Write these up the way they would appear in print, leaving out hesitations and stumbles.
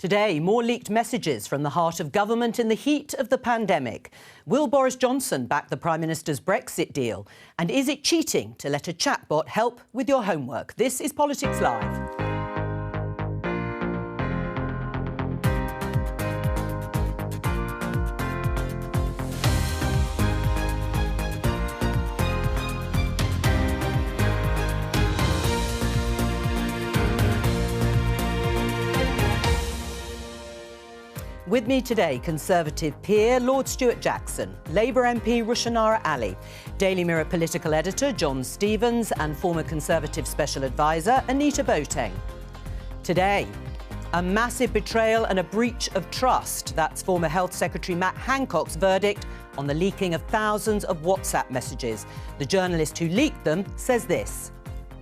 Today, more leaked messages from the heart of government in the heat of the pandemic. Will Boris Johnson back the Prime Minister's Brexit deal? And is it cheating to let a chatbot help with your homework? This is Politics Live. With me today, Conservative peer Lord Stuart Jackson, Labour MP Rushanara Ali, Daily Mirror political editor John Stevens and former Conservative Special Advisor Anita Boateng. Today, a massive betrayal and a breach of trust. That's former Health Secretary Matt Hancock's verdict on the leaking of thousands of WhatsApp messages. The journalist who leaked them says this.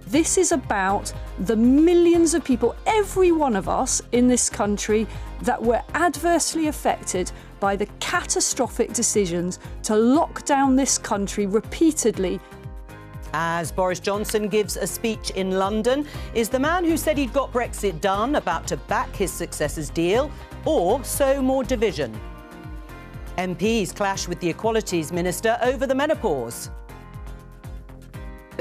This is about the millions of people, every one of us in this country, that were adversely affected by the catastrophic decisions to lock down this country repeatedly. As Boris Johnson gives a speech in London, is the man who said he'd got Brexit done about to back his successor's deal or sow more division? MPs clash with the Equalities Minister over the menopause.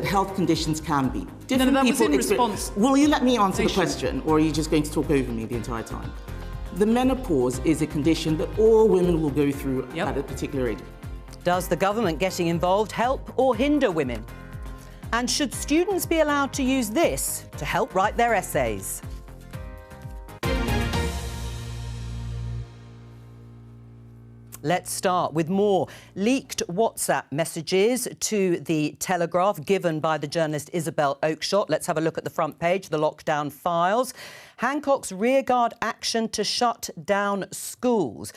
Health conditions can be different. No, that was in response. Will you let me answer the question, or are you just going to talk over me the entire time? The menopause is a condition that all women will go through at a particular age. Does the government getting involved help or hinder women? And should students be allowed to use this to help write their essays? Let's start with more leaked WhatsApp messages to the Telegraph given by the journalist Isabel Oakeshott. Let's have a look at the front page, the lockdown files. Hancock's rearguard action to shut down schools.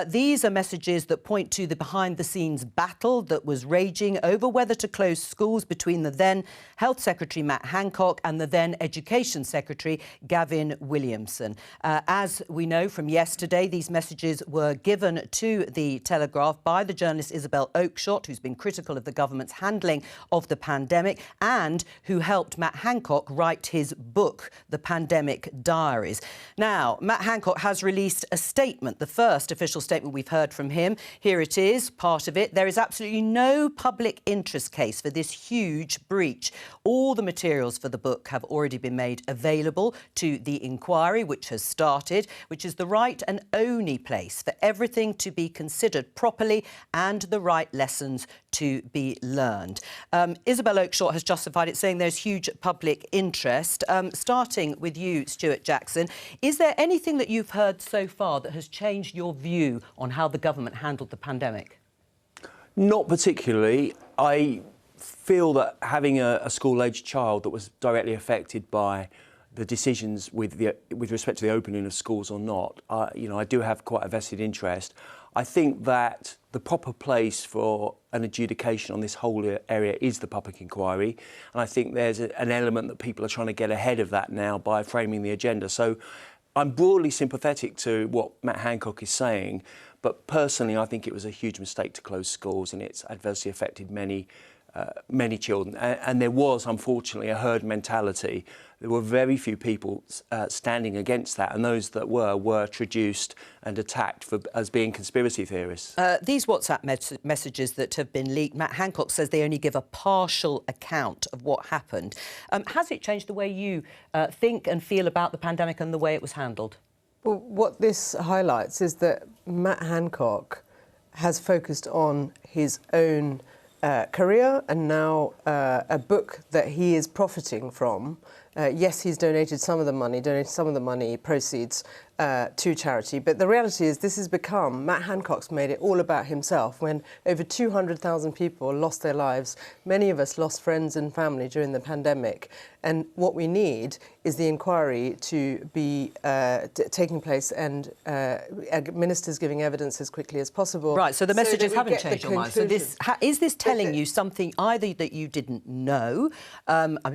These are messages that point to the behind-the-scenes battle that was raging over whether to close schools between the then Health Secretary Matt Hancock and the then Education Secretary Gavin Williamson. As we know from yesterday, these messages were given to the Telegraph by the journalist Isabel Oakeshott, who's been critical of the government's handling of the pandemic and who helped Matt Hancock write his book, The Pandemic Diaries. Now, Matt Hancock has released a statement, the first official statement we've heard from him. Here it is, part of it. There is absolutely no public interest case for this huge breach. All the materials for the book have already been made available to the inquiry, which has started, which is the right and only place for everything to be considered properly and the right lessons to be learned. Isabel Oakeshott has justified it, saying there's huge public interest. Starting with you, Stuart Jackson, is there anything that you've heard so far that has changed your view on how the government handled the pandemic? Not particularly. I feel that having a school-aged child that was directly affected by the decisions with respect to the opening of schools or not, I do have quite a vested interest. I think that the proper place for an adjudication on this whole area is the public inquiry, and I think there's an element that people are trying to get ahead of that now by framing the agenda. So I'm broadly sympathetic to what Matt Hancock is saying, but personally I think it was a huge mistake to close schools, and it's adversely affected many children. And there was, unfortunately, a herd mentality. There were very few people standing against that, and those that were traduced and attacked as being conspiracy theorists. These WhatsApp messages that have been leaked, Matt Hancock says they only give a partial account of what happened. Has it changed the way you think and feel about the pandemic and the way it was handled? Well, what this highlights is that Matt Hancock has focused on his own career and now a book that he is profiting from. Yes, he's donated some of the money proceeds to charity, but the reality is this has become, Matt Hancock's made it all about himself when over 200,000 people lost their lives. Many of us lost friends and family during the pandemic, and what we need is the inquiry to be taking place and ministers giving evidence as quickly as possible. Right, so the messages haven't changed your mind. So is this telling you something either that you didn't know,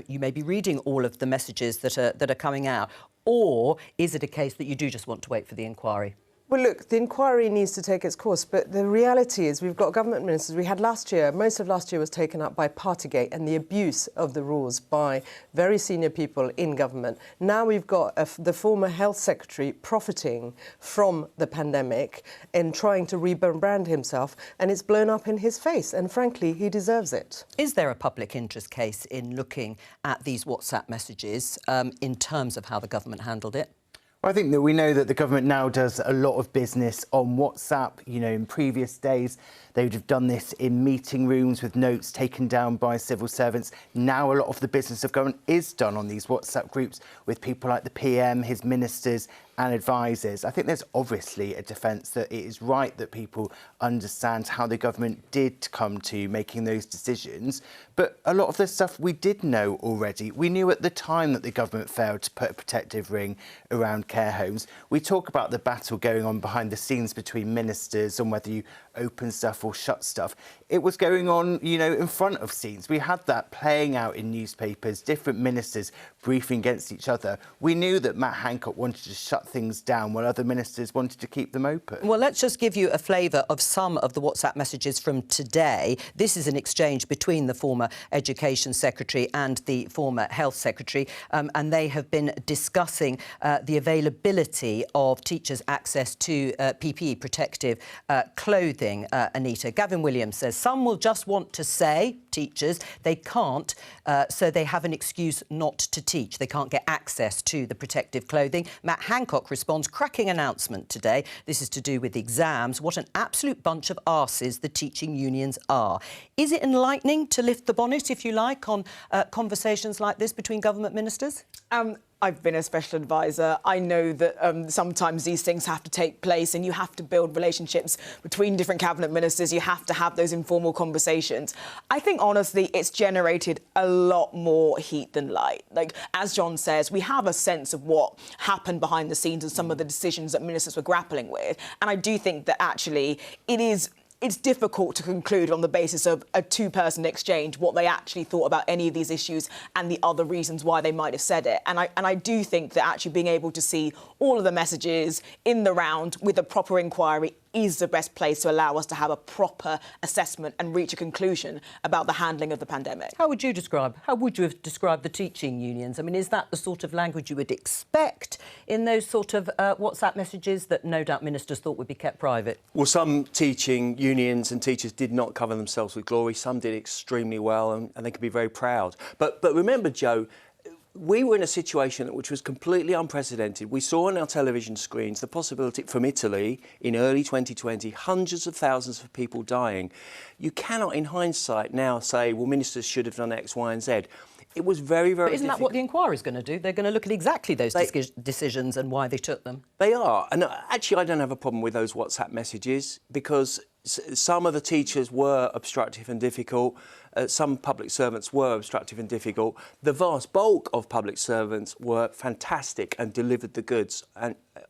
you may be reading all of the messages that are coming out, or is it a case that you do just want to wait for the inquiry? Well, look, the inquiry needs to take its course, but the reality is we've got government ministers. We had last year, most of last year was taken up by Partygate and the abuse of the rules by very senior people in government. Now we've got the former health secretary profiting from the pandemic and trying to rebrand himself, and it's blown up in his face, and frankly, he deserves it. Is there a public interest case in looking at these WhatsApp messages in terms of how the government handled it? I think that we know that the government now does a lot of business on WhatsApp. You know, in previous days, they would have done this in meeting rooms with notes taken down by civil servants. Now a lot of the business of government is done on these WhatsApp groups with people like the PM, his ministers and advisors. I think there's obviously a defence that it is right that people understand how the government did come to making those decisions. But a lot of this stuff we did know already. We knew at the time that the government failed to put a protective ring around care homes. We talk about the battle going on behind the scenes between ministers on whether you open stuff or shut stuff. It was going on, you know, in front of scenes. We had that playing out in newspapers, different ministers briefing against each other. We knew that Matt Hancock wanted to shut things down while other ministers wanted to keep them open. Well, let's just give you a flavour of some of the WhatsApp messages from today. This is an exchange between the former Education Secretary and the former Health Secretary, and they have been discussing the availability of teachers' access to PPE, protective clothing, Anita. Gavin Williams says some will just want to say, teachers, they can't, so they have an excuse not to teach. They can't get access to the protective clothing. Matt Hancock responds, cracking announcement today. This is to do with exams. What an absolute bunch of arses the teaching unions are. Is it enlightening to lift the bonnet, if you like, on conversations like this between government ministers? I've been a special advisor. I know that sometimes these things have to take place and you have to build relationships between different cabinet ministers. You have to have those informal conversations. I think, honestly, it's generated a lot more heat than light. Like, as John says, we have a sense of what happened behind the scenes and some of the decisions that ministers were grappling with. And I do think that actually it's difficult to conclude on the basis of a two-person exchange what they actually thought about any of these issues and the other reasons why they might have said it. And I do think that actually being able to see all of the messages in the round with a proper inquiry is the best place to allow us to have a proper assessment and reach a conclusion about the handling of the pandemic. How would you have described the teaching unions? I mean, is that the sort of language you would expect in those sort of WhatsApp messages that no doubt ministers thought would be kept private? Well, some teaching unions and teachers did not cover themselves with glory. Some did extremely well and they could be very proud. But remember, Joe, we were in a situation which was completely unprecedented. We saw on our television screens the possibility from Italy in early 2020, hundreds of thousands of people dying. You cannot, in hindsight, now say, well, ministers should have done X, Y and Z. It was very, very But isn't that what the inquiry's going to do? They're going to look at exactly those decisions and why they took them. They are. And actually, I don't have a problem with those WhatsApp messages because some of the teachers were obstructive and difficult. Some public servants were obstructive and difficult. The vast bulk of public servants were fantastic and delivered the goods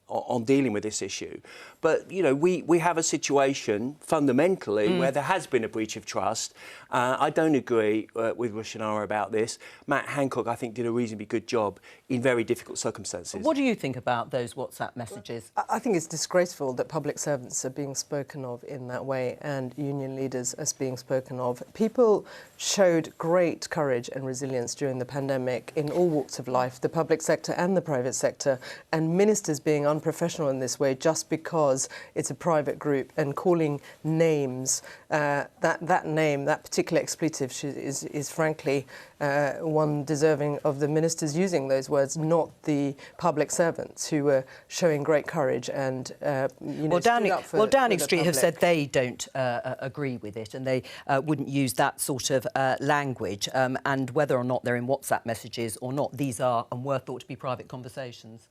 on dealing with this issue. But, you know, we have a situation fundamentally where there has been a breach of trust. I don't agree with Rushanara about this. Matt Hancock, I think, did a reasonably good job in very difficult circumstances. What do you think about those WhatsApp messages? I think it's disgraceful that public servants are being spoken of in that way and union leaders are being spoken of. People showed great courage and resilience during the pandemic in all walks of life, the public sector and the private sector, and ministers being unprofessional in this way just because it's a private group and calling names, that name, that particular expletive is frankly one deserving of the ministers using those words, not the public servants who were showing great courage and Downing Street have said they don't agree with it and they wouldn't use that sort of language, and whether or not they're in WhatsApp messages or not, these are and were thought to be private conversations.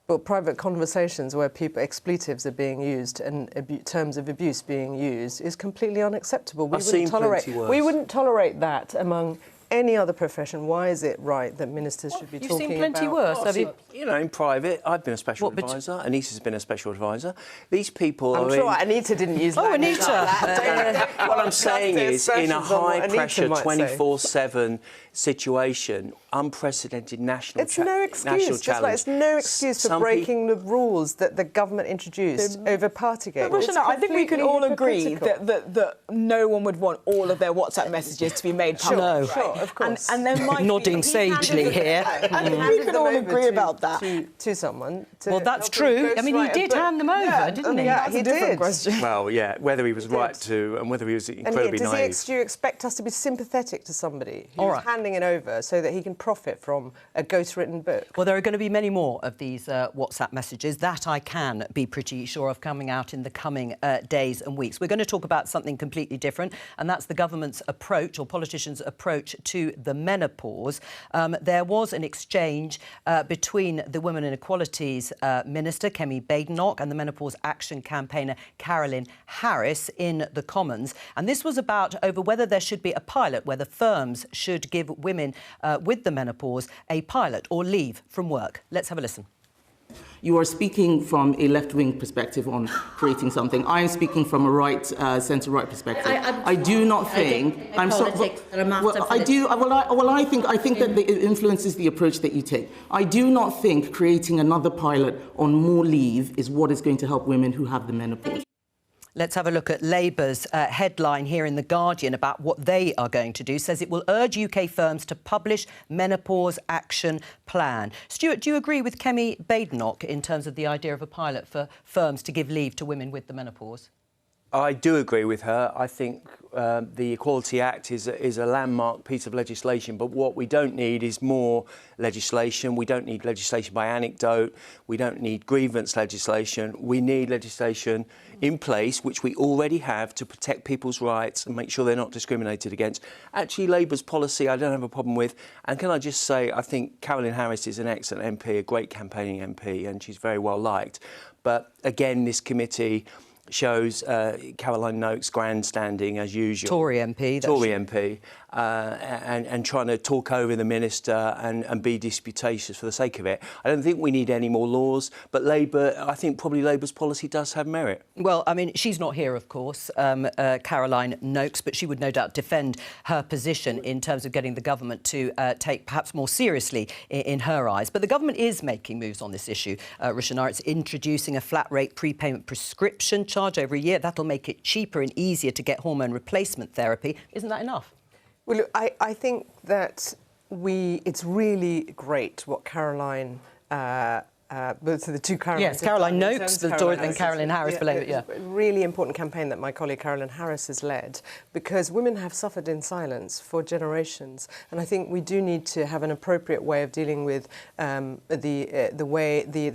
But private conversations where expletives are being used and terms of abuse being used is completely unacceptable. We wouldn't tolerate that among any other profession. Why is it right that ministers should be talking about... You've seen plenty worse, have you? You know, in private, I've been a special advisor. Anita's been a special advisor. These people I'm sure Anita didn't use that. Oh, Anita! What I'm saying is, in a high-pressure, 24/7 situation, unprecedented national It's no excuse. national Just like challenge. it's no excuse for breaking the rules that the government introduced over Partygate. But Roshana, I think we can all agree that no one would want all of their WhatsApp messages to be made public. No. Sure, of course. And there might Nodding sagely here. I think we can all agree about that. To someone. Well, that's true. I mean, he did hand them over, didn't he? Yeah, That's a different question. Well, yeah, whether he was right to and whether he was incredibly naive. Do you expect us to be sympathetic to somebody who's All right. handing it over so that he can profit from a ghostwritten book? Well, there are going to be many more of these WhatsApp messages. That I can be pretty sure of coming out in the coming days and weeks. We're going to talk about something completely different, and that's the government's approach, or politicians' approach, to the menopause. There was an exchange between the Women and Equalities Minister, Kemi Badenoch, and the Menopause Action campaigner, Caroline Harris, in the Commons. And this was about over whether there should be a pilot, whether firms should give women with the menopause a pilot or leave from work. Let's have a listen. You are speaking from a left-wing perspective on creating something. I am speaking from a right, centre-right perspective. I do not think. I'm sorry. I do. I think that it influences the approach that you take. I do not think creating another pilot on more leave is what is going to help women who have the menopause. Let's have a look at Labour's headline here in The Guardian about what they are going to do. Says it will urge UK firms to publish menopause action plan. Stuart, do you agree with Kemi Badenoch in terms of the idea of a pilot for firms to give leave to women with the menopause? I do agree with her. I think the Equality Act is a landmark piece of legislation, but what we don't need is more legislation. We don't need legislation by anecdote. We don't need grievance legislation. We need legislation in place, which we already have, to protect people's rights and make sure they're not discriminated against. Actually, Labour's policy I don't have a problem with. And can I just say, I think Caroline Harris is an excellent MP, a great campaigning MP, and she's very well liked. But again, this committee shows Caroline Noakes grandstanding as usual. Tory MP. Tory MP. And trying to talk over the minister and be disputatious for the sake of it. I don't think we need any more laws, but Labour, I think probably Labour's policy does have merit. Well, I mean, she's not here, of course, Caroline Noakes, but she would no doubt defend her position in terms of getting the government to take perhaps more seriously in her eyes. But the government is making moves on this issue. Roshana, it's introducing a flat rate prepayment prescription charge over a year. That'll make it cheaper and easier to get hormone replacement therapy. Isn't that enough? Well, look, I think that it's really great what Caroline, both of the two Carolines. Yes, Caroline Noakes, the Tory, and Caroline Harris for Labour, yeah. A really important campaign that my colleague Caroline Harris has led, because women have suffered in silence for generations, and I think we do need to have an appropriate way of dealing with their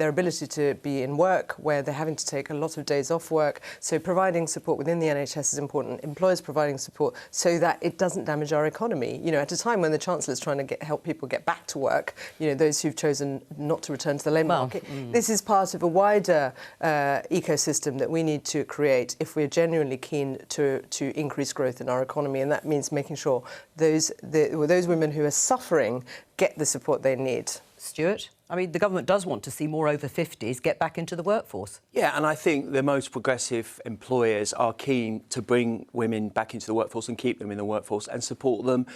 ability to be in work, where they're having to take a lot of days off work. So providing support within the NHS is important. Employers providing support so that it doesn't damage our economy. You know, at a time when the Chancellor's trying to help people get back to work, you know, those who've chosen not to return to the labour market. This is part of a wider ecosystem that we need to create if we're genuinely keen to increase growth in our economy, and that means making sure those women who are suffering get the support they need. Stuart? I mean, the government does want to see more over 50s get back into the workforce. Yeah, and I think the most progressive employers are keen to bring women back into the workforce and keep them in the workforce and support them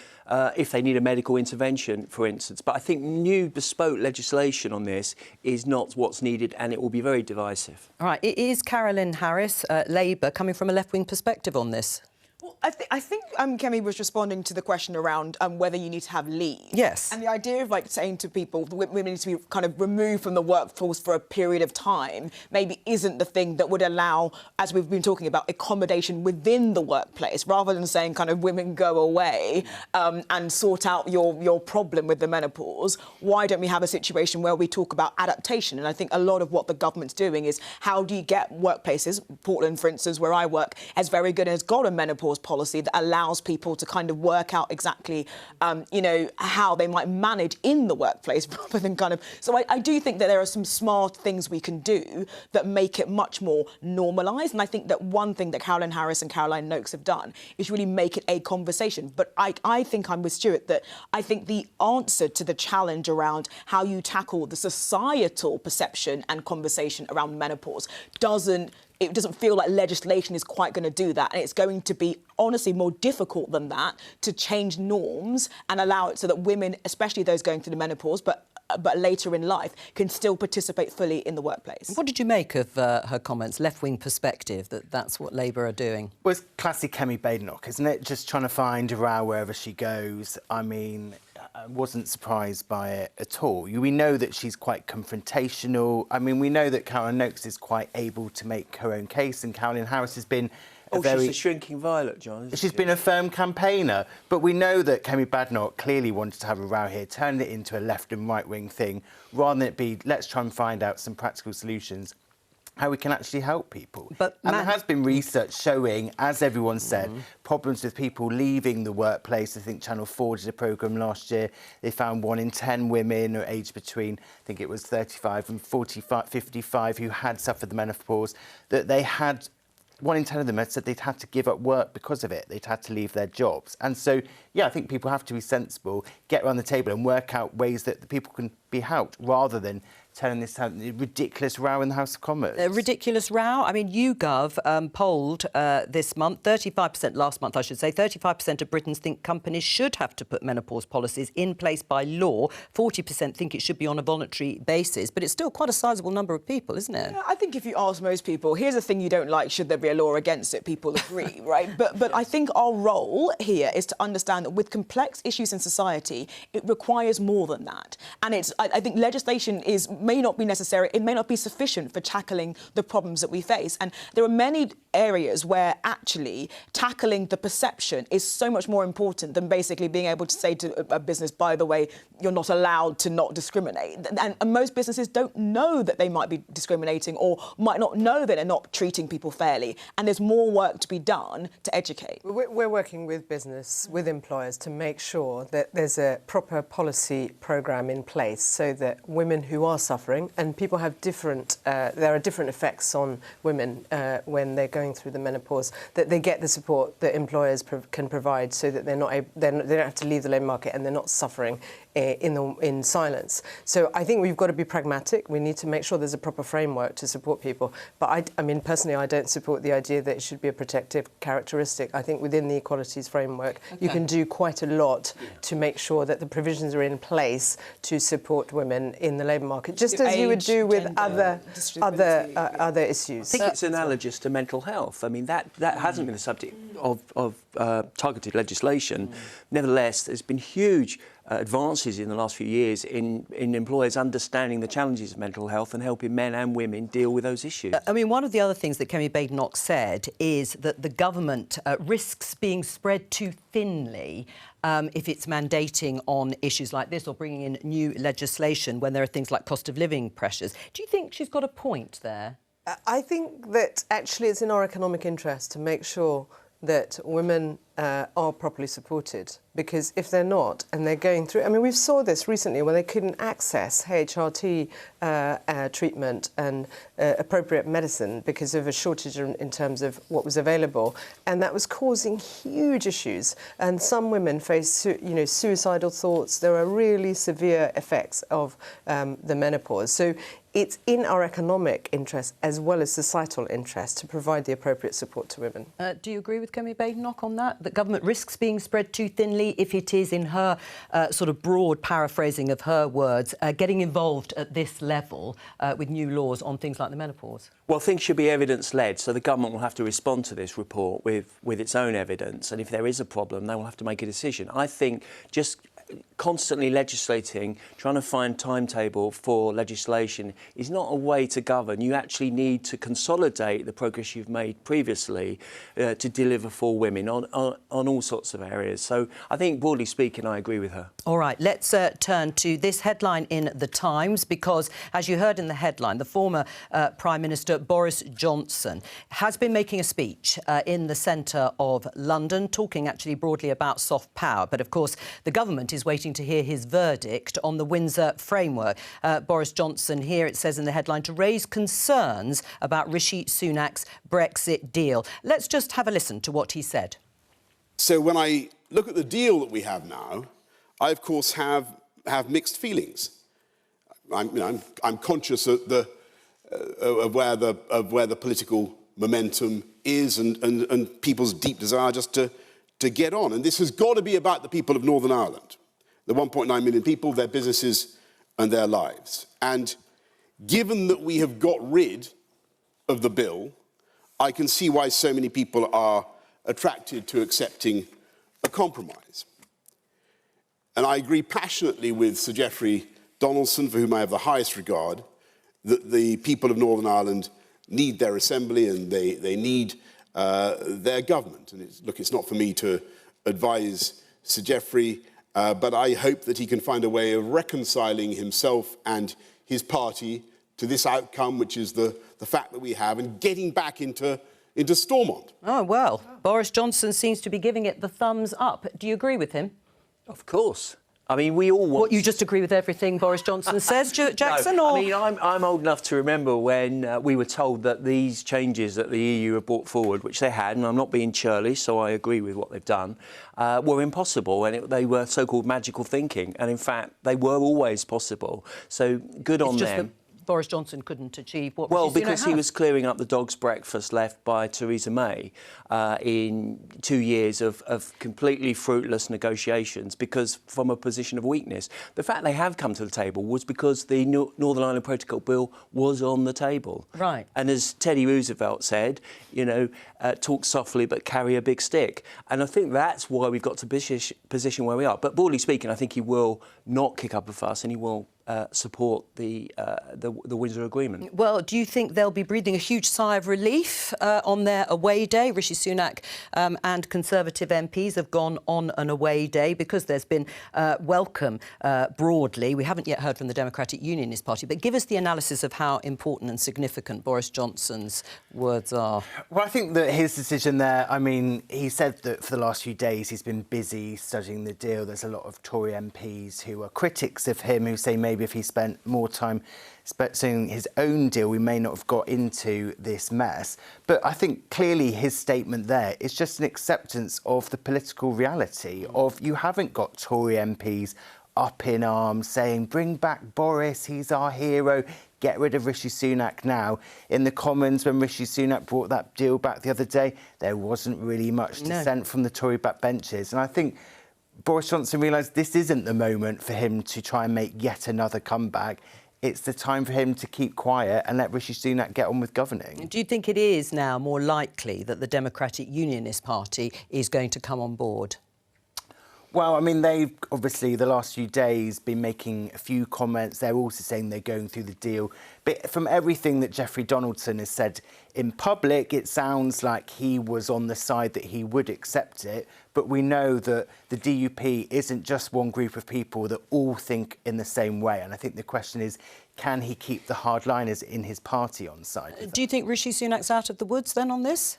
if they need a medical intervention, for instance. But I think new bespoke legislation on this is not what's needed, and it will be very divisive. All right, is Caroline Harris, Labour, coming from a left-wing perspective on this? Well, I think Kemi was responding to the question around whether you need to have leave. Yes. And the idea of saying to people women need to be kind of removed from the workforce for a period of time maybe isn't the thing that would allow, as we've been talking about, accommodation within the workplace, rather than saying kind of women go away and sort out your problem with the menopause. Why don't we have a situation where we talk about adaptation? And I think a lot of what the government's doing is how do you get workplaces, Portland, for instance, where I work, is very good and has got a menopause policy that allows people to kind of work out exactly, how they might manage in the workplace rather than kind of... So I do think that there are some smart things we can do that make it much more normalised. And I think that one thing that Caroline Harris and Caroline Noakes have done is really make it a conversation. But I think I'm with Stuart that I think the answer to the challenge around how you tackle the societal perception and conversation around menopause doesn't it doesn't feel like legislation is quite going to do that. And it's going to be, honestly, more difficult than that to change norms and allow it so that women, especially those going through the menopause, but later in life, can still participate fully in the workplace. What did you make of her comments, left-wing perspective, that's what Labour are doing? Well, it's classic Kemi Badenoch, isn't it? Just trying to find a row wherever she goes. I mean, I wasn't surprised by it at all. We know that she's quite confrontational. I mean, we know that Caroline Noakes is quite able to make her own case, and Caroline Harris has been she's a shrinking violet, John. She's been a firm campaigner, but we know that Kemi Badenoch clearly wanted to have a row here, turned it into a left and right wing thing, rather than it be, let's try and find out some practical solutions, how we can actually help people. And there has been research showing, as everyone said, problems with people leaving the workplace. I think Channel 4 did a programme last year. They found 1 in 10 women are aged between, I think it was 35 and 55, who had suffered the menopause, that they had 1 in 10 of them had said they'd had to give up work because of it. They'd had to leave their jobs. And so, yeah, I think people have to be sensible, get around the table and work out ways that the people can be helped, rather than telling this ridiculous row in the House of Commons. A ridiculous row? I mean, YouGov polled this month, 35%, last month I should say, 35% of Britons think companies should have to put menopause policies in place by law. 40% think it should be on a voluntary basis. But it's still quite a sizable number of people, isn't it? Yeah, I think if you ask most people, here's a thing you don't like, should there be a law against it? People agree, right? But I think our role here is to understand that with complex issues in society, it requires more than that. And I think legislation may not be necessary, it may not be sufficient for tackling the problems that we face. And there are many areas where actually tackling the perception is so much more important than basically being able to say to a business, by the way, you're not allowed to not discriminate. And most businesses don't know that they might be discriminating, or might not know that they're not treating people fairly. And there's more work to be done to educate. We're working with business, with employers, to make sure that there's a proper policy programme in place so that women who are suffering, and people have there are different effects on women when they're going through the menopause, that they get the support that employers can provide, so that they don't have to leave the labour market and they're not suffering in silence. So I think we've got to be pragmatic. We need to make sure there's a proper framework to support people. But I mean, personally, I don't support the idea that it should be a protective characteristic. I think within the equalities framework, you can do quite a lot to make sure that the provisions are in place to support women in the labour market, just as you would do with other issues. I think it's analogous to mental health. I mean, that hasn't been the subject of targeted legislation. Nevertheless, there's been huge advances in the last few years in employers understanding the challenges of mental health and helping men and women deal with those issues. I mean, one of the other things that Kemi Badenoch said is that the government risks being spread too thinly if it's mandating on issues like this or bringing in new legislation when there are things like cost of living pressures. Do you think she's got a point there? I think that actually it's in our economic interest to make sure that women are properly supported, because if they're not and they're going through... I mean, we saw this recently when they couldn't access HRT treatment and appropriate medicine because of a shortage in terms of what was available, and that was causing huge issues. And some women face, suicidal thoughts. There are really severe effects of the menopause. So it's in our economic interest as well as societal interest to provide the appropriate support to women. Do you agree with Kemi Badenoch on that? That government risks being spread too thinly if it is, in her sort of broad paraphrasing of her words, getting involved at this level with new laws on things like the menopause? Well, things should be evidence-led, so the government will have to respond to this report with its own evidence, and if there is a problem, they will have to make a decision. I think just constantly legislating, trying to find timetable for legislation is not a way to govern. You actually need to consolidate the progress you've made previously to deliver for women on all sorts of areas. So I think, broadly speaking, I agree with her. All right, let's turn to this headline in The Times, because, as you heard in the headline, the former Prime Minister Boris Johnson has been making a speech in the centre of London, talking actually broadly about soft power. But, of course, the government is waiting to hear his verdict on the Windsor framework. Boris Johnson here, it says in the headline, to raise concerns about Rishi Sunak's Brexit deal. Let's just have a listen to what he said. So when I look at the deal that we have now, I, of course, have mixed feelings. I'm conscious of where the political momentum is and people's deep desire just to get on. And this has got to be about the people of Northern Ireland, the 1.9 million people, their businesses and their lives. And given that we have got rid of the bill, I can see why so many people are attracted to accepting a compromise. And I agree passionately with Sir Geoffrey Donaldson, for whom I have the highest regard, that the people of Northern Ireland need their assembly and they need their government. And it's not for me to advise Sir Geoffrey, but I hope that he can find a way of reconciling himself and his party to this outcome, which is the fact that we have, and getting back into Stormont. Oh, well, Boris Johnson seems to be giving it the thumbs up. Do you agree with him? Of course. I mean, we all want... What, you just agree with everything Boris Johnson says, Jackson? No, or... I mean, I'm old enough to remember when we were told that these changes that the EU have brought forward, which they had, and I'm not being churlish, so I agree with what they've done, were impossible, and they were so-called magical thinking. And, in fact, they were always possible. So good on them. Boris Johnson couldn't achieve what... Well, because he was clearing up the dog's breakfast left by Theresa May in 2 years of completely fruitless negotiations, because from a position of weakness. The fact they have come to the table was because the Northern Ireland Protocol Bill was on the table. Right. And as Teddy Roosevelt said, you know, talk softly but carry a big stick. And I think that's why we've got to position where we are. But broadly speaking, I think he will not kick up a fuss and he will support the Windsor Agreement. Well, do you think they'll be breathing a huge sigh of relief on their away day? Rishi Sunak and Conservative MPs have gone on an away day because there's been welcome broadly. We haven't yet heard from the Democratic Unionist Party, but give us the analysis of how important and significant Boris Johnson's words are. Well, I think that his decision there, I mean, he said that for the last few days he's been busy studying the deal. There's a lot of Tory MPs who are critics of him, who say maybe if he spent more time studying his own deal, we may not have got into this mess. But I think clearly his statement there is just an acceptance of the political reality of you haven't got Tory MPs up in arms saying, bring back Boris, he's our hero, get rid of Rishi Sunak now. In the Commons, when Rishi Sunak brought that deal back the other day, there wasn't really much dissent from the Tory backbenchers. And I think Boris Johnson realised this isn't the moment for him to try and make yet another comeback. It's the time for him to keep quiet and let Rishi Sunak get on with governing. Do you think it is now more likely that the Democratic Unionist Party is going to come on board? Well, I mean, they've obviously, the last few days, been making a few comments. They're also saying they're going through the deal. But from everything that Geoffrey Donaldson has said in public, it sounds like he was on the side that he would accept it. But we know that the DUP isn't just one group of people that all think in the same way. And I think the question is, can he keep the hardliners in his party on side? Do you think Rishi Sunak's out of the woods then on this?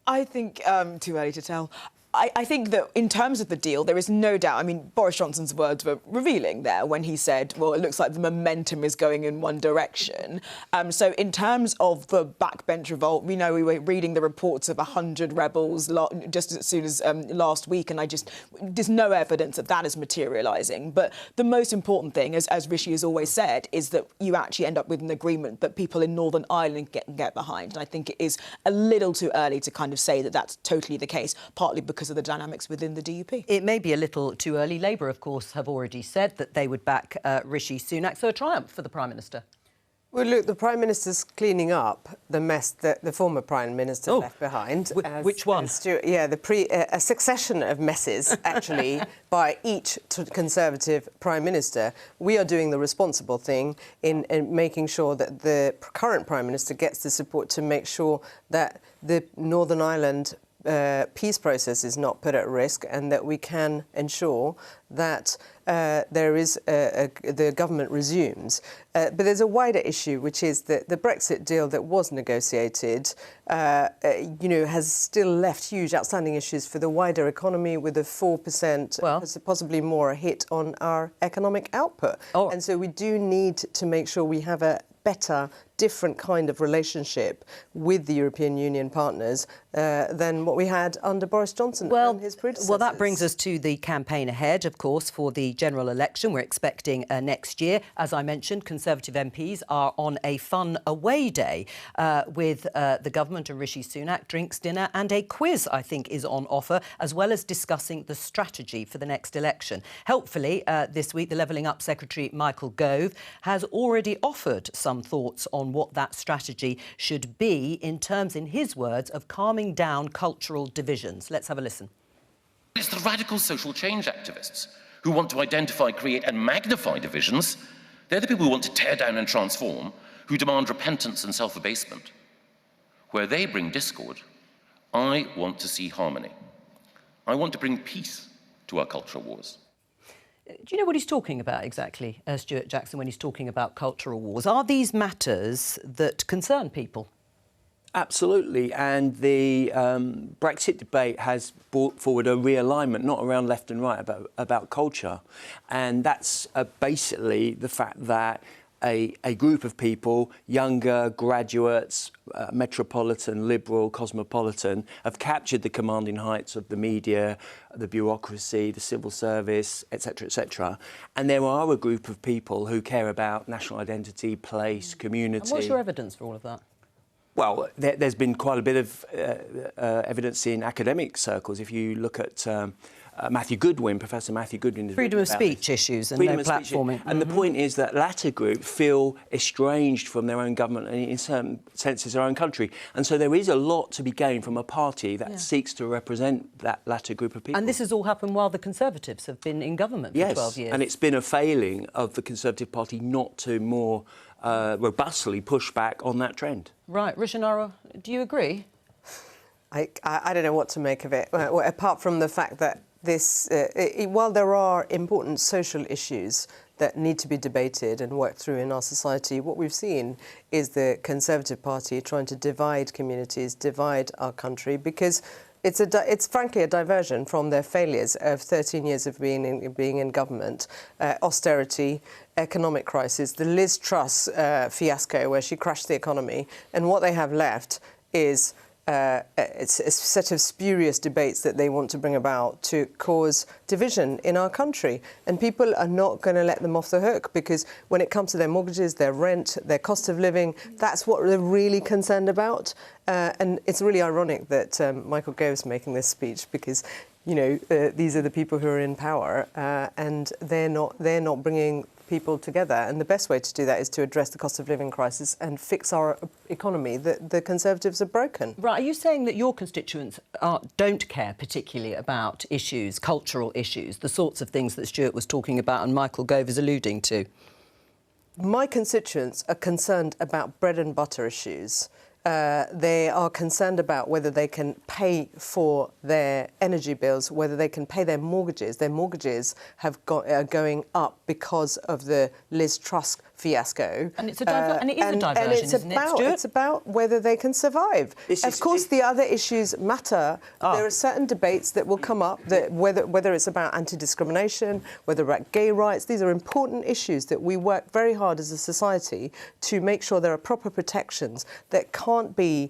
I think too early to tell. I think that in terms of the deal, there is no doubt. I mean, Boris Johnson's words were revealing there when he said, well, it looks like the momentum is going in one direction. So in terms of the backbench revolt, we know we were reading the reports of 100 rebels just as soon as last week, and there's no evidence that that is materialising. But the most important thing, as Rishi has always said, is that you actually end up with an agreement that people in Northern Ireland get behind. And I think it is a little too early to kind of say that that's totally the case, partly because of the dynamics within the DUP. It may be a little too early. Labour, of course, have already said that they would back Rishi Sunak. So a triumph for the Prime Minister. Well, look, the Prime Minister's cleaning up the mess that the former Prime Minister left behind. Which one? A succession of messes, actually, by each Conservative Prime Minister. We are doing the responsible thing in making sure that the current Prime Minister gets the support to make sure that the Northern Ireland peace process is not put at risk, and that we can ensure that the government resumes. But there's a wider issue, which is that the Brexit deal that was negotiated, has still left huge outstanding issues for the wider economy, with a 4%, possibly more, hit on our economic output. And so we do need to make sure we have a better different kind of relationship with the European Union partners than what we had under Boris Johnson and his predecessors. Well, that brings us to the campaign ahead, of course, for the general election. We're expecting next year. As I mentioned, Conservative MPs are on a fun away day with the government and Rishi Sunak. Drinks, dinner and a quiz, I think, is on offer, as well as discussing the strategy for the next election. Helpfully, this week, the Levelling Up Secretary, Michael Gove, has already offered some thoughts on what that strategy should be in terms, in his words, of calming down cultural divisions. Let's have a listen. It's the radical social change activists who want to identify, create and magnify divisions. They're the people who want to tear down and transform, who demand repentance and self-abasement. Where they bring discord, I want to see harmony. I want to bring peace to our cultural wars. Do you know what he's talking about exactly, Stuart Jackson, when he's talking about cultural wars? Are these matters that concern people? Absolutely, and the Brexit debate has brought forward a realignment, not around left and right, about culture. And that's basically the fact that a group of people, younger, graduates, metropolitan, liberal, cosmopolitan, have captured the commanding heights of the media, the bureaucracy, the civil service, etc., etc. And there are a group of people who care about national identity, place, community. And what's your evidence for all of that? Well, there's been quite a bit of evidence in academic circles. If you look at Matthew Goodwin, Professor Matthew Goodwin... Freedom of speech issues and no platforming. And the point is that latter group feel estranged from their own government and in certain senses their own country. And so there is a lot to be gained from a party that seeks to represent that latter group of people. And this has all happened while the Conservatives have been in government for 12 years. And it's been a failing of the Conservative Party not to more robustly push back on that trend. Right. Rishinara, do you agree? I don't know what to make of it, apart from the fact that this, while there are important social issues that need to be debated and worked through in our society, what we've seen is the Conservative Party trying to divide communities, divide our country, because it's frankly a diversion from their failures of 13 years of being in government, austerity, economic crisis, the Liz Truss fiasco where she crashed the economy, and what they have left is it's a set of spurious debates that they want to bring about to cause division in our country. And people are not going to let them off the hook, because when it comes to their mortgages, their rent, their cost of living, that's what they're really concerned about. And it's really ironic that Michael Gove's making this speech, because, you know, these are the people who are in power and they're not bringing people together, and the best way to do that is to address the cost of living crisis and fix our economy that the Conservatives have broken. Right, are you saying that your constituents don't care particularly about issues, cultural issues, the sorts of things that Stuart was talking about and Michael Gove is alluding to? My constituents are concerned about bread and butter issues. They are concerned about whether they can pay for their energy bills, whether they can pay their mortgages. Their mortgages are going up because of the Liz Truss fiasco. And it is a diversion, isn't it, Stuart? It's about whether they can survive. Of course, the other issues matter. There are certain debates that will come up, that whether it's about anti-discrimination, whether about gay rights. These are important issues that we work very hard as a society to make sure there are proper protections that can't be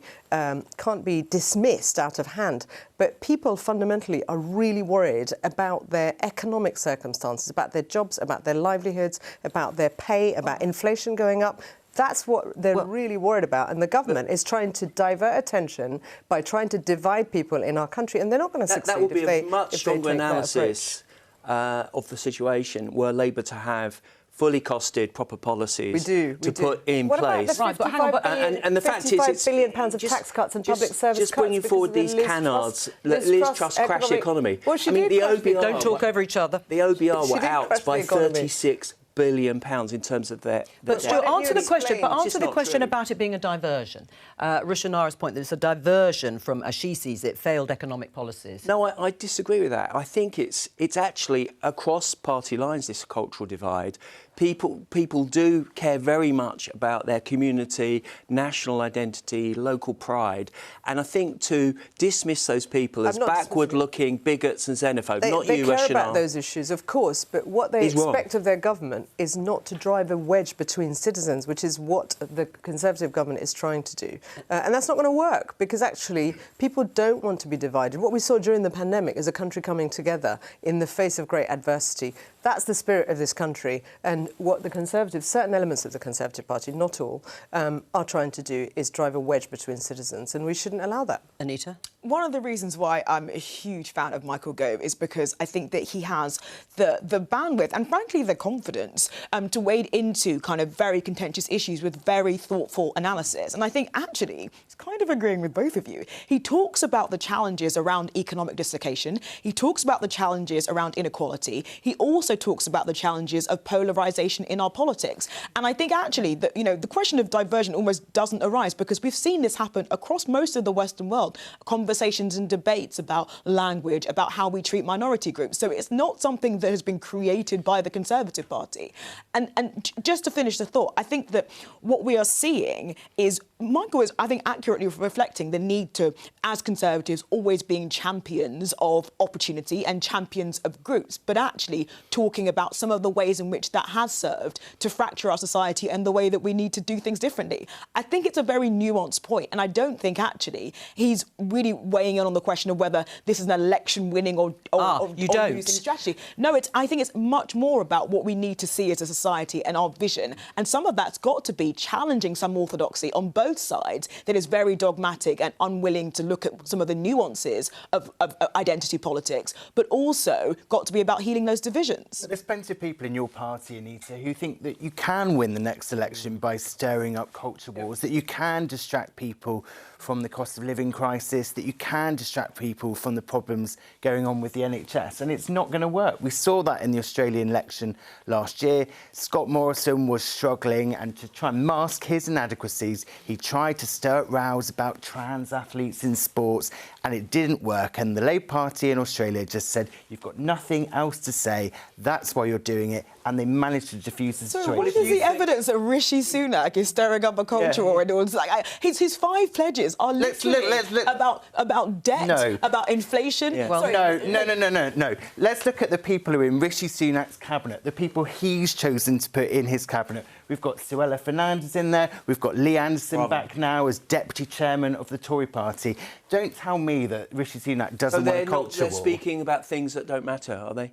dismissed out of hand. But people fundamentally are really worried about their economic circumstances, about their jobs, about their livelihoods, about their pay, about inflation going up. That's what they're really worried about. And the government is trying to divert attention by trying to divide people in our country. And they're not going to succeed. That would be a much stronger analysis of the situation were Labour to have fully costed proper policies to put in place. What about the £55 billion of tax cuts and public service cuts? Just bringing forward these canards, Liz Truss crash the economy. Well, I mean, the OBR... Don't talk over each other. The OBR were out by £36 billion in terms of their... But Stuart, answer the question about it being a diversion. Rishinara's point that it's a diversion from, as she sees it, failed economic policies. No, I disagree with that. I think it's actually across party lines, this cultural divide. people do care very much about their community, national identity, local pride. And I think to dismiss those people as backward-looking bigots and xenophobes, they care about those issues, of course, but what they expect of their government is not to drive a wedge between citizens, which is what the Conservative government is trying to do. And that's not going to work, because actually people don't want to be divided. What we saw during the pandemic is a country coming together in the face of great adversity. That's the spirit of this country. And what the Conservatives, certain elements of the Conservative Party, not all, are trying to do is drive a wedge between citizens, and we shouldn't allow that. Anita? One of the reasons why I'm a huge fan of Michael Gove is because I think that he has the bandwidth and, frankly, the confidence to wade into kind of very contentious issues with very thoughtful analysis. And I think, actually, he's kind of agreeing with both of you. He talks about the challenges around economic dislocation. He talks about the challenges around inequality. He also talks about the challenges of polarisation in our politics. And I think, actually, that, you know, the question of diversion almost doesn't arise, because we've seen this happen across most of the Western world. Conversations and debates about language, about how we treat minority groups. So it's not something that has been created by the Conservative Party. And just to finish the thought, I think that what we are seeing is Michael is, I think, accurately reflecting the need to, as Conservatives, always being champions of opportunity and champions of groups, but actually talking about some of the ways in which that has served to fracture our society and the way that we need to do things differently. I think it's a very nuanced point, and I don't think, actually, he's really weighing in on the question of whether this is an election-winning or losing strategy. No, I think it's much more about what we need to see as a society and our vision, and some of that's got to be challenging some orthodoxy on both sides that is very dogmatic and unwilling to look at some of the nuances of identity politics, but also got to be about healing those divisions. But there's plenty of people in your party, Anita, who think that you can win the next election by stirring up culture wars, that you can distract people from the cost of living crisis, that you can distract people from the problems going on with the NHS, and it's not going to work. We saw that in the Australian election last year. Scott Morrison was struggling, and to try and mask his inadequacies, he tried to stir up rows about trans athletes in sports, and it didn't work. And the Labour Party in Australia just said, you've got nothing else to say, that's why you're doing it, and they managed to diffuse the situation. So what is the evidence that Rishi Sunak is stirring up a culture war? And all like, his 5 pledges are literally about debt, about inflation. Yeah. Well, no. Let's look at the people who are in Rishi Sunak's cabinet, the people he's chosen to put in his cabinet. We've got Suella Fernandez in there. We've got Lee Anderson back now as deputy chairman of the Tory party. Don't tell me that Rishi Sunak doesn't want a culture war. They're speaking about things that don't matter, are they?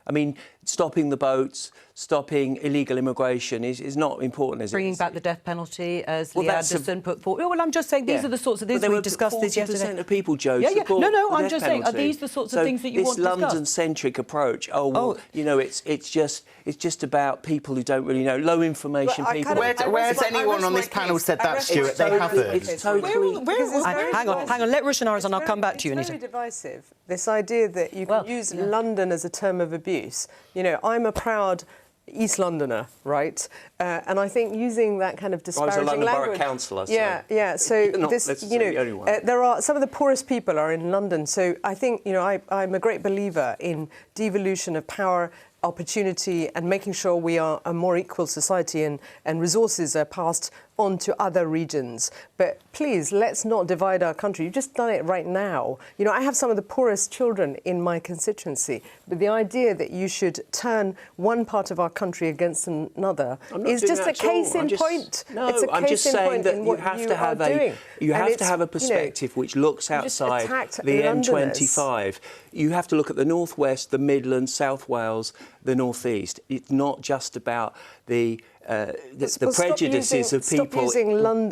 I mean, stopping the boats, stopping illegal immigration is not important, is it? Bringing back the death penalty, as Lee Anderson put forward. Well, I'm just saying these are the sorts of things we discussed this yesterday. 40% of people, Joe, support I'm just saying, are these the sorts of things that you want to discuss? This London-centric approach, you know, it's just about people who don't really know, low information people. Where's anyone on this panel said that, Stuart? They haven't. It's totally... Hang on, let Rushanaras and I'll come back to you, Anita. It's very divisive, this idea that you can use London as a term of abuse. You know, I'm a proud East Londoner, right? And I think using that kind of disparaging language... I was a London Borough Councillor, so... Yeah, so this, you know, there are... Some of the poorest people are in London, so I think, you know, I'm a great believer in devolution of power, opportunity, and making sure we are a more equal society and resources are passed on to other regions. But please, let's not divide our country. You've just done it right now. You know, I have some of the poorest children in my constituency, but the idea that you should turn one part of our country against another is just a case in point. No, I'm just saying that you have to have a perspective which looks outside the M25. You have to look at the North West, the Midlands, South Wales, the North East. It's not just about the prejudices of people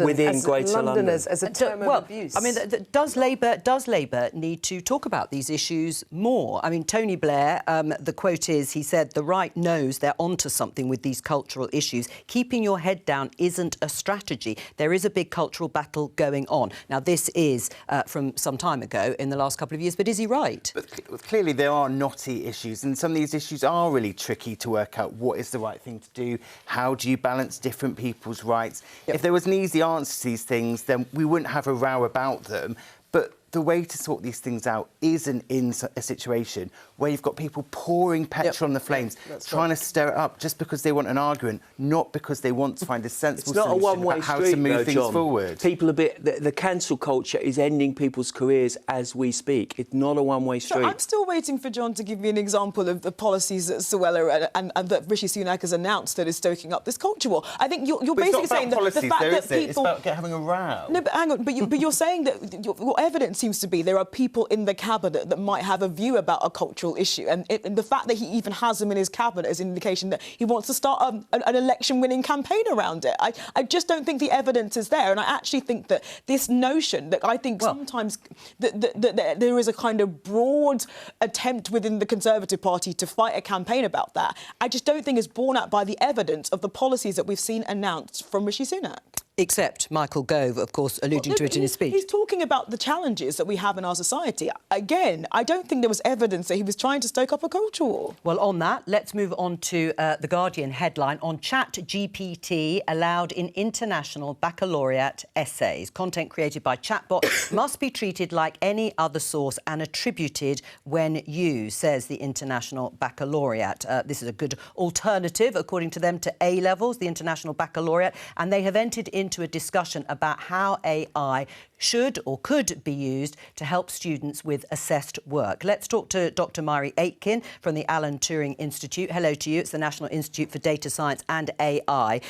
within Greater London as a term of abuse. I mean, does Labour need to talk about these issues more? I mean, Tony Blair, the quote is, he said, the right knows they're onto something with these cultural issues. Keeping your head down isn't a strategy. There is a big cultural battle going on. Now, this is from some time ago in the last couple of years, but is he right? But clearly there are knotty issues, and some of these issues are really tricky to work out what is the right thing to do, how do you balance different people's rights. If there was an easy answer to these things, then we wouldn't have a row about them. But the way to sort these things out isn't in a situation where you've got people pouring petrol on the flames, trying to stir it up just because they want an argument, not because they want to find a sensible solution about how to move things forward. People the cancel culture is ending people's careers as we speak. It's not a one-way street. So I'm still waiting for John to give me an example of the policies that Suella and that Rishi Sunak has announced that is stoking up this culture war. I think you're basically saying that the fact that people... It's about having a row. No, but hang on. But you're saying that your evidence seems to be there are people in the cabinet that might have a view about a cultural issue, and the fact that he even has them in his cabinet is an indication that he wants to start an election-winning campaign around it. I just don't think the evidence is there, and I actually think that this notion that I think sometimes that there is a kind of broad attempt within the Conservative Party to fight a campaign about that, I just don't think is borne out by the evidence of the policies that we've seen announced from Rishi Sunak. Except Michael Gove, of course, alluding to it in his speech. He's talking about the challenges that we have in our society. Again, I don't think there was evidence that he was trying to stoke up a culture war. Well, on that, let's move on to The Guardian headline on ChatGPT allowed in international baccalaureate essays. Content created by chatbot must be treated like any other source and attributed when used, says the International Baccalaureate. This is a good alternative, according to them, to A-levels, the International Baccalaureate, and they have entered into a discussion about how AI should or could be used to help students with assessed work. Let's talk to Dr. Mari Aitken from the Alan Turing Institute. Hello to you. It's the National Institute for Data Science and AI.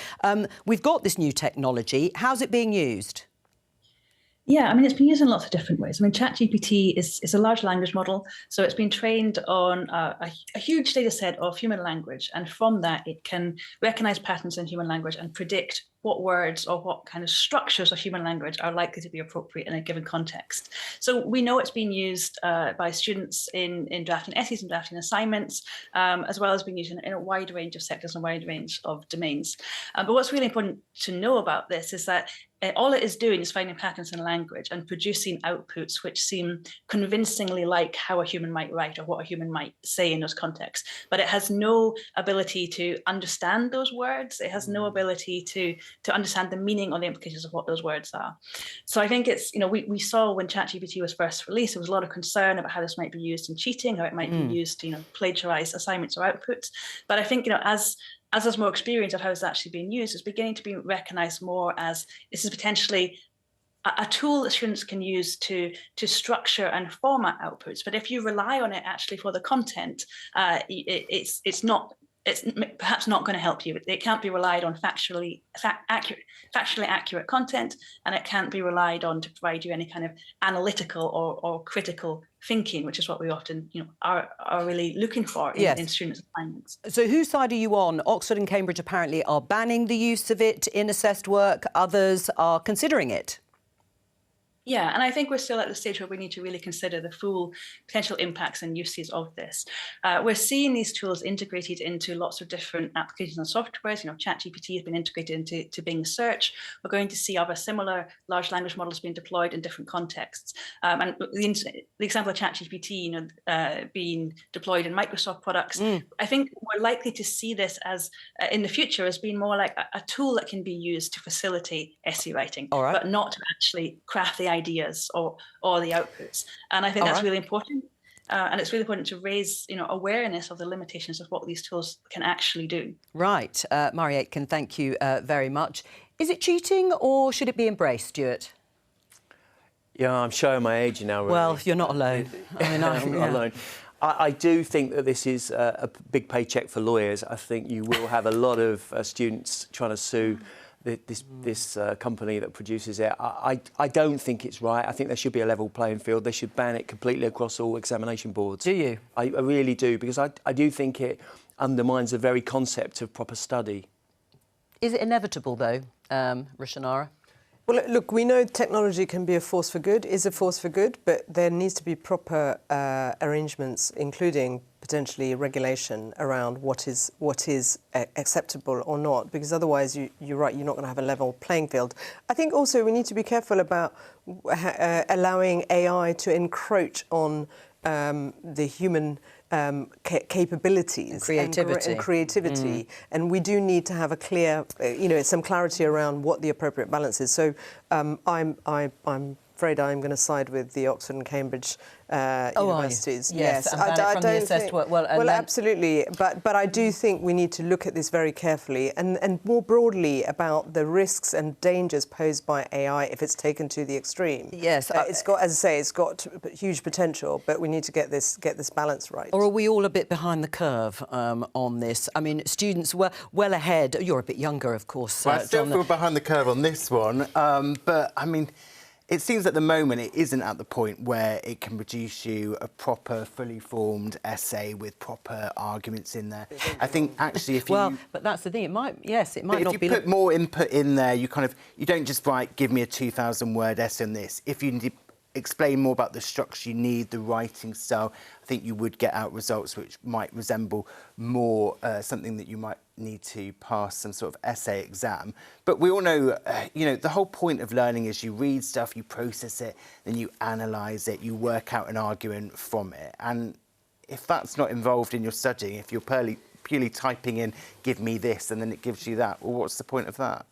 We've got this new technology. How's it being used? Yeah, I mean, it's been used in lots of different ways. I mean, ChatGPT is a large language model, so it's been trained on a huge data set of human language, and from that it can recognise patterns in human language and predict what words or what kind of structures of human language are likely to be appropriate in a given context. So we know it's being used by students in drafting essays and drafting assignments, as well as being used in a wide range of sectors and a wide range of domains. But what's really important to know about this is that all it is doing is finding patterns in language and producing outputs which seem convincingly like how a human might write or what a human might say in those contexts. But it has no ability to understand those words. It has no ability to understand the meaning or the implications of what those words are. So I think it's, we saw when ChatGPT was first released, there was a lot of concern about how this might be used in cheating, how it might be used to, plagiarize assignments or outputs. But I think, as there's more experience of how it's actually being used, it's beginning to be recognised more as this is potentially a tool that students can use to structure and format outputs. But if you rely on it actually for the content, it's perhaps not going to help you. It can't be relied on factually accurate content, and it can't be relied on to provide you any kind of analytical or critical thinking, which is what we often are really looking for in students' assignments. So whose side are you on? Oxford and Cambridge apparently are banning the use of it in assessed work. Others are considering it. Yeah, and I think we're still at the stage where we need to really consider the full potential impacts and uses of this. We're seeing these tools integrated into lots of different applications and softwares. ChatGPT has been integrated into Bing Search. We're going to see other similar large language models being deployed in different contexts. And the example of ChatGPT, being deployed in Microsoft products, I think we're likely to see this as in the future as being more like a tool that can be used to facilitate essay writing, but not to actually craft the ideas or the outputs. And I think that's really important. And it's really important to raise, awareness of the limitations of what these tools can actually do. Right. Mari Aitken, thank you very much. Is it cheating or should it be embraced, Stuart? Yeah, I'm showing my age now, really. Well, you're not alone. I'm not alone. I do think that this is a big paycheck for lawyers. I think you will have a lot of students trying to sue this company that produces it. I don't think it's right. I think there should be a level playing field. They should ban it completely across all examination boards. Do you? I really do, because I do think it undermines the very concept of proper study. Is it inevitable, though, Rishanara? Well, look, we know technology can be a force for good, is a force for good, but there needs to be proper arrangements, including potentially regulation around what is acceptable or not, because otherwise, you're right, you're not going to have a level playing field. I think also we need to be careful about allowing AI to encroach on the human capabilities and creativity. And we do need to have a clear, some clarity around what the appropriate balance is. So I'm afraid I'm going to side with the Oxford and Cambridge universities. Yes, and ban it from the assessed work. Well, absolutely. But I do think we need to look at this very carefully and more broadly about the risks and dangers posed by AI if it's taken to the extreme. Yes, it's got, as I say, it's got huge potential, but we need to get this balance right. Or are we all a bit behind the curve on this? I mean, students were well ahead. You're a bit younger, of course. Well, I still feel behind the curve on this one, but I mean, it seems at the moment it isn't at the point where it can produce you a proper, fully formed essay with proper arguments in there. I think actually if you... Well, but that's the thing. It might not be... If you put more input in there, you don't just write, give me a 2,000-word essay on this. If you explain more about the structure you need, the writing style, I think you would get out results which might resemble more something that you might need to pass some sort of essay exam. But we all know, the whole point of learning is you read stuff, you process it, then you analyse it, you work out an argument from it. And if that's not involved in your studying, if you're purely typing in, give me this, and then it gives you that, well, what's the point of that?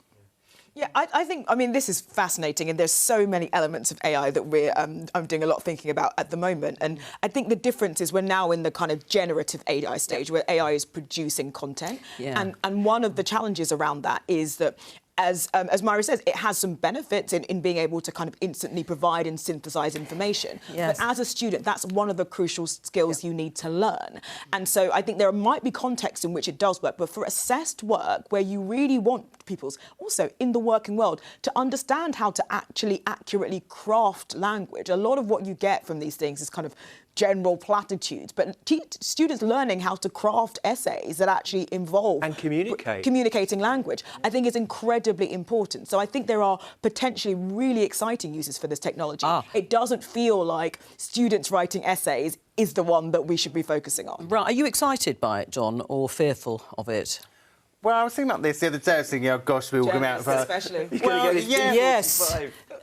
Yeah, I think, this is fascinating, and there's so many elements of AI that I'm doing a lot of thinking about at the moment. And I think the difference is we're now in the kind of generative AI stage where AI is producing content. Yeah. And one of the challenges around that is that as Myra says, it has some benefits in being able to kind of instantly provide and synthesize information. Yes. But as a student, that's one of the crucial skills you need to learn. And so I think there might be contexts in which it does work, but for assessed work where you really want pupils, also in the working world, to understand how to actually accurately craft language. A lot of what you get from these things is kind of general platitudes, but students learning how to craft essays that actually involve and communicating language, I think is incredibly important. So I think there are potentially really exciting uses for this technology. It doesn't feel like students writing essays is the one that we should be focusing on. Right. Are you excited by it, John, or fearful of it? Well, I was thinking about this the other day. I was thinking, oh gosh, we're all going out of especially. Well, yes.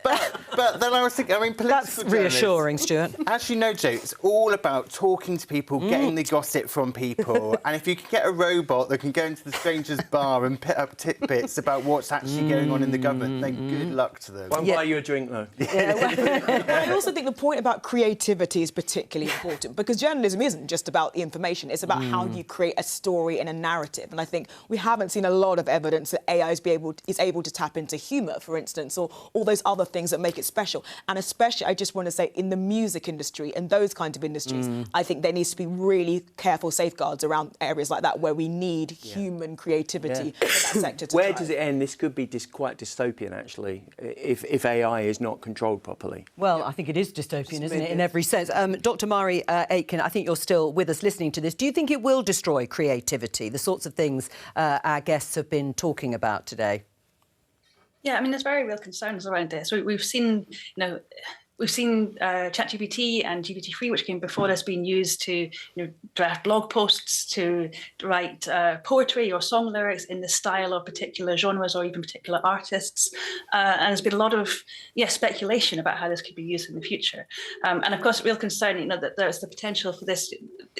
But then I was thinking, political That's reassuring, Stuart. Actually, no joke. It's all about talking to people, getting the gossip from people. And if you can get a robot that can go into the stranger's bar and pick up tidbits about what's actually going on in the government, then good luck to them. Won't buy you a drink, though. I also think the point about creativity is particularly important, because journalism isn't just about the information. It's about how you create a story and a narrative. And I think we haven't seen a lot of evidence that AI is able to tap into humour, for instance, or all those other things that make it special. And especially, I just want to say, in the music industry and those kinds of industries, I think there needs to be really careful safeguards around areas like that where we need human creativity for that sector to Where thrive. does it end? This could be quite dystopian, actually, if AI is not controlled properly. Well, I think it is dystopian, isn't it, in every sense? Dr. Mari Aitken, I think you're still with us listening to this. Do you think it will destroy creativity, the sorts of things our guests have been talking about today? Yeah, there's very real concerns around this. We've seen, we've seen ChatGPT and GPT-3, which came before this, being used to draft blog posts, to write poetry or song lyrics in the style of particular genres or even particular artists. And there's been a lot of speculation about how this could be used in the future. And of course, real concern, that there's the potential for this.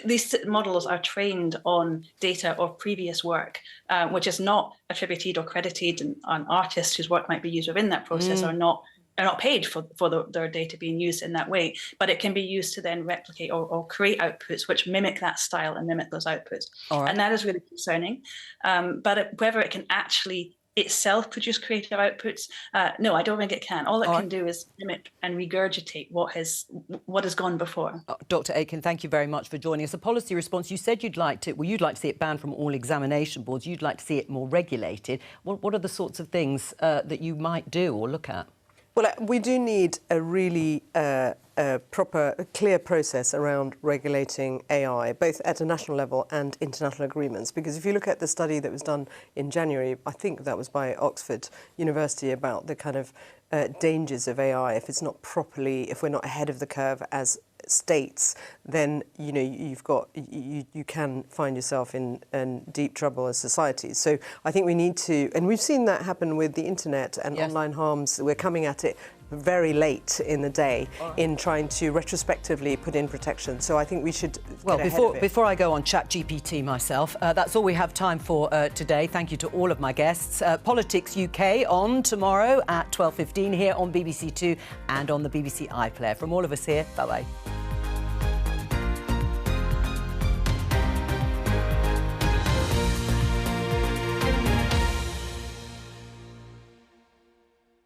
These models are trained on data or previous work, which is not attributed or credited, and artists whose work might be used within that process are not paid for their data being used in that way, but it can be used to then replicate or create outputs which mimic that style and mimic those outputs. Right. And that is really concerning. But whether it can actually itself produce creative outputs, no, I don't think it can. All it can do is mimic and regurgitate what has gone before. Dr. Aitken, thank you very much for joining us. A policy response, you said you'd like to see it banned from all examination boards. You'd like to see it more regulated. What are the sorts of things that you might do or look at? Well, we do need a really proper, clear process around regulating AI, both at a national level and international agreements. Because if you look at the study that was done in January, I think that was by Oxford University, about the kind of dangers of AI, if we're not ahead of the curve as states, then you can find yourself in deep trouble as societies. So I think we need to, and we've seen that happen with the internet and online harms. We're coming at it very late in the day in trying to retrospectively put in protection. So I think we should Well, get ahead of it. before I go on ChatGPT myself, that's all we have time for today. Thank you to all of my guests. Politics UK on tomorrow at 12:15 here on BBC Two and on the BBC iPlayer. From all of us here, bye-bye.